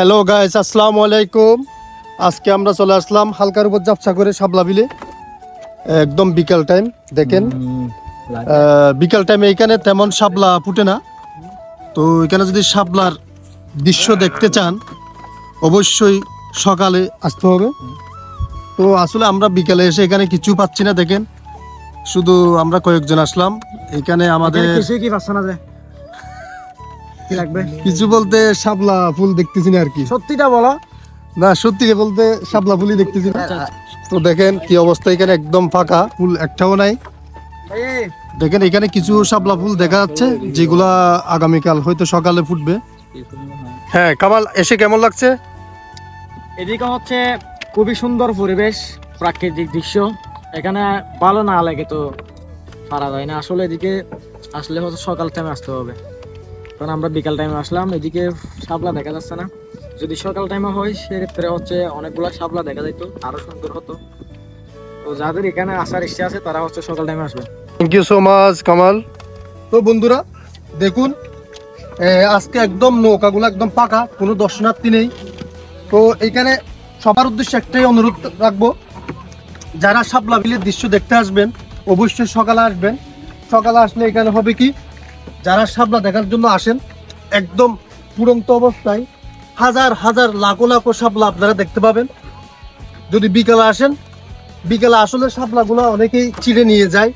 Hello guys, আসসালামু আলাইকুম। আজকে আমরা চলে আসলাম হালকার উপর ঝাপসা করে শাপলা বিলে। একদম বিকাল টাইম। দেখেন বিকাল টাইমে এখানে তেমন শাপলা ফুটে না, তো এখানে যদি শাপলার দৃশ্য দেখতে চান অবশ্যই সকালে আসতে হবে। তো আসলে আমরা বিকালে এসে এখানে কিছু পাচ্ছি না, দেখেন শুধু আমরা কয়েকজন আসলাম এখানে। আমাদের কিছু বলতে শাপলা ফুল দেখতেছি না আর কি। সত্যিটা বলো না, সত্যি বলতে শাপলা ফুলই দেখতেছি না। তো দেখেন কি অবস্থা, এখানে একদম ফাঁকা, ফুল একটাও নাই। দেখেন এখানে কিছু শাপলা ফুল দেখা যাচ্ছে যেগুলা আগামীকাল হয়তো সকালে ফুটবে। হ্যাঁ কামাল, এসে কেমন লাগছে? এদিকে হচ্ছে খুবই সুন্দর পরিবেশ, প্রাকৃতিক দৃশ্য। এখানে ভালো না লাগে তো পারা যায় না। আসলে এদিকে আসলে হচ্ছে সকাল টাইমে আসতে হবে, কারণ আমরা বিকাল টাইমে আসলাম। এদিকে শাপলা দেখা যাচ্ছে না। যদি সকাল টাইমে হয় সেক্ষেত্রে হচ্ছে অনেকগুলো শাপলা দেখা যেত, আরো সুন্দর হতো। তো যাদের এখানে আসার ইচ্ছা আছে তারা হচ্ছে সকাল টাইমে আসবে। Thank you so much Kamal. তো বন্ধুরা দেখুন, আজকে একদম নৌকাগুলো একদম পাকা, কোনো দর্শনার্থী নেই। তো এখানে সবার উদ্দেশ্যে একটাই অনুরোধ রাখবো, যারা শাপলা বিলের দৃশ্য দেখতে আসবেন অবশ্যই সকালে আসবেন। সকালে আসলে এখানে হবে কি, যারা শাপলা দেখার জন্য আসেন একদম পুরন্ত অবস্থায় হাজার হাজার লাখো লাখো শাপলা আপনারা দেখতে পাবেন। যদি বিকালে আসেন, বিকালে আসলে শাপলাগুলো অনেকেই চিড়ে নিয়ে যায়,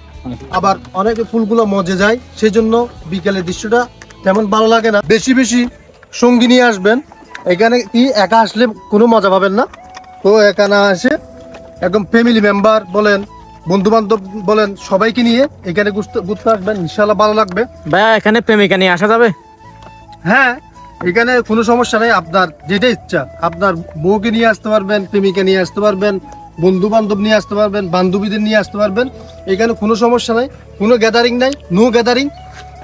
আবার অনেকে ফুলগুলো মজে যায়, সেই জন্য বিকালের দৃশ্যটা তেমন ভালো লাগে না। বেশি বেশি সঙ্গী নিয়ে আসবেন। এখানে কি একা আসলে কোনো মজা পাবেন না। তো এখানে আসে একদম ফ্যামিলি মেম্বার বলেন, বন্ধু বান্ধব বলেন, সবাইকে নিয়ে এখানে ঘুরতে আসবেন, ইনশাল্লাহ ভালো লাগবে। ভাইয়া এখানে প্রেমিকা নিয়ে আসা যাবে? হ্যাঁ, এখানে কোনো সমস্যা নেই। আপনার যেটা ইচ্ছা, আপনার বউকে নিয়ে আসতে পারবেন, প্রেমিকা নিয়ে আসতে পারবেন, বন্ধু বান্ধব নিয়ে আসতে পারবেন, বান্ধবীদের নিয়ে আসতে পারবেন। এখানে কোনো সমস্যা নাই, কোনো গ্যাদারিং নাই, নো গ্যাদারিং।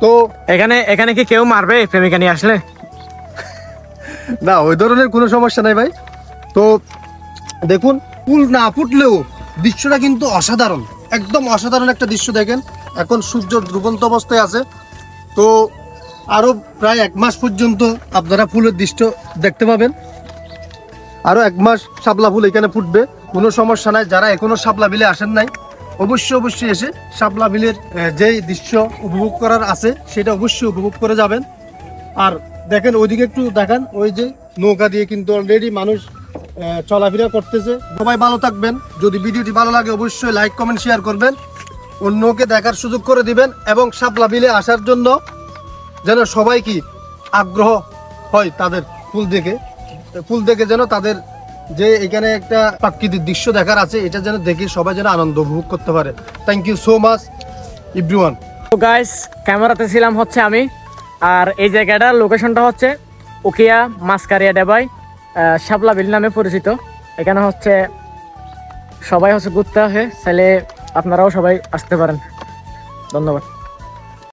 তো এখানে কি কেউ মারবে প্রেমিকা নিয়ে আসলে? না, ওই ধরনের কোনো সমস্যা নাই ভাই। তো দেখুন, ফুল না ফুটলেও দৃশ্যটা কিন্তু অসাধারণ, একদম অসাধারণ একটা দৃশ্য। দেখেন এখন সূর্য ডুবন্ত অবস্থায় আছে। তো আরো প্রায় 1 মাস পর্যন্ত আপনারা ফুলের দৃশ্য দেখতে পাবেন। আরো 1 মাস শাপলা ফুল এখানে ফুটবে, কোনো সমস্যা নাই। যারা এখনো শাপলা বিলে আসেন নাই অবশ্যই এসে শাপলা বিলের যেই দৃশ্য উপভোগ করার আছে সেটা অবশ্যই উপভোগ করে যাবেন। আর দেখেন ওইদিকে একটু দেখান, ওই যে নৌকা দিয়ে কিন্তু অলরেডি মানুষ চলাফেরা করতেছে। সবাই ভালো থাকবেন। যদি ভিডিওটি ভালো লাগে অবশ্যই লাইক কমেন্ট শেয়ার করবেন, অন্যকে দেখার সুযোগ করে দিবেন, এবং শাপলা বিলে আসার জন্য যেন সবাই কি আগ্রহ হয় তাদের ফুল দেখে যেন তাদের যে এখানে একটা প্রাকৃতিক দৃশ্য দেখার আছে এটা যেন দেখে সবাই যেন আনন্দ উপভোগ করতে পারে। Thank you so much everyone. তো গাইস, ক্যামেরাতে ছিলাম হচ্ছে আমি, আর এই জায়গাটার লোকেশনটা হচ্ছে উকিয়া মাসকারিয়া ডেবাই, শাপলা বিল নামে পরিচিত। এখানে হচ্ছে সবাই হচ্ছে ঘুরতে আসে, চাইলে আপনারাও সবাই আসতে পারেন। ধন্যবাদ।